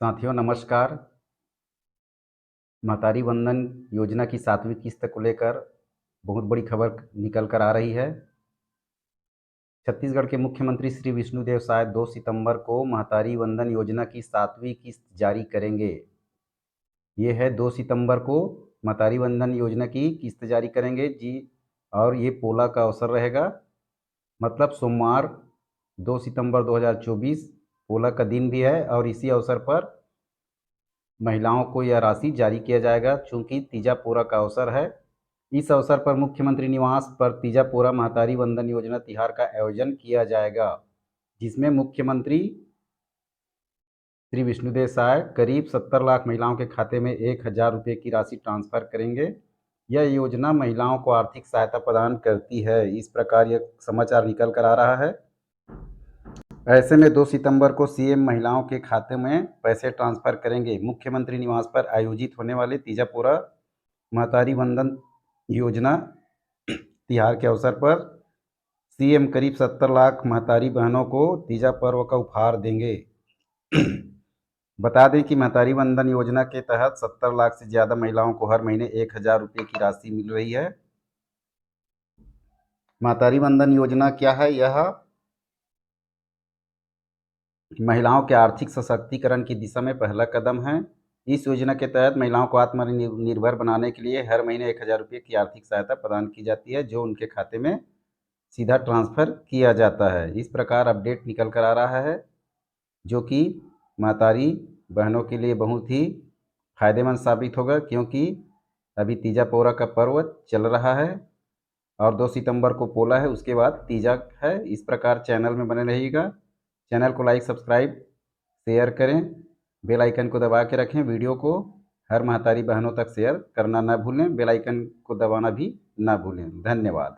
साथियों नमस्कार। महतारी वंदन योजना की 7वीं किस्त को लेकर बहुत बड़ी खबर निकल कर आ रही है। छत्तीसगढ़ के मुख्यमंत्री श्री विष्णुदेव साय 2 सितंबर को महतारी वंदन योजना की 7वीं किस्त जारी करेंगे। ये है 2 सितंबर को महतारी वंदन योजना की किस्त जारी करेंगे जी। और ये पोला का अवसर रहेगा, मतलब सोमवार 2 सितंबर 2024 पोला का दिन भी है और इसी अवसर पर महिलाओं को यह राशि जारी किया जाएगा। चूंकि तीजा पोरा का अवसर है, इस अवसर पर मुख्यमंत्री निवास पर तीजा पोरा महतारी वंदन योजना तिहार का आयोजन किया जाएगा, जिसमें मुख्यमंत्री श्री विष्णुदेव साय करीब 70 लाख महिलाओं के खाते में 1,000 रुपये की राशि ट्रांसफर करेंगे। यह योजना महिलाओं को आर्थिक सहायता प्रदान करती है, इस प्रकार यह समाचार निकल कर आ रहा है। ऐसे में 2 सितंबर को सीएम महिलाओं के खाते में पैसे ट्रांसफर करेंगे। मुख्यमंत्री निवास पर आयोजित होने वाले तीजा पोरा महतारी वंदन योजना तिहार के अवसर पर सीएम करीब 70 लाख महतारी बहनों को तीजा पर्व का उपहार देंगे। बता दें कि महतारी वंदन योजना के तहत 70 लाख से ज़्यादा महिलाओं को हर महीने 1,000 रुपये की राशि मिल रही है। महतारी वंदन योजना क्या है? यह महिलाओं के आर्थिक सशक्तिकरण की दिशा में पहला कदम है। इस योजना के तहत महिलाओं को आत्मनिर्भर बनाने के लिए हर महीने 1,000 रुपये की आर्थिक सहायता प्रदान की जाती है, जो उनके खाते में सीधा ट्रांसफ़र किया जाता है। इस प्रकार अपडेट निकल कर आ रहा है, जो कि महतारी बहनों के लिए बहुत ही फायदेमंद साबित होगा, क्योंकि अभी तीजा पोरा का पर्व चल रहा है और 2 सितंबर को पोला है, उसके बाद तीजा है। इस प्रकार चैनल में बने रहिएगा। चैनल को लाइक सब्सक्राइब शेयर करें, बेल आइकन को दबा के रखें। वीडियो को हर महतारी बहनों तक शेयर करना ना भूलें, बेल आइकन को दबाना भी ना भूलें। धन्यवाद।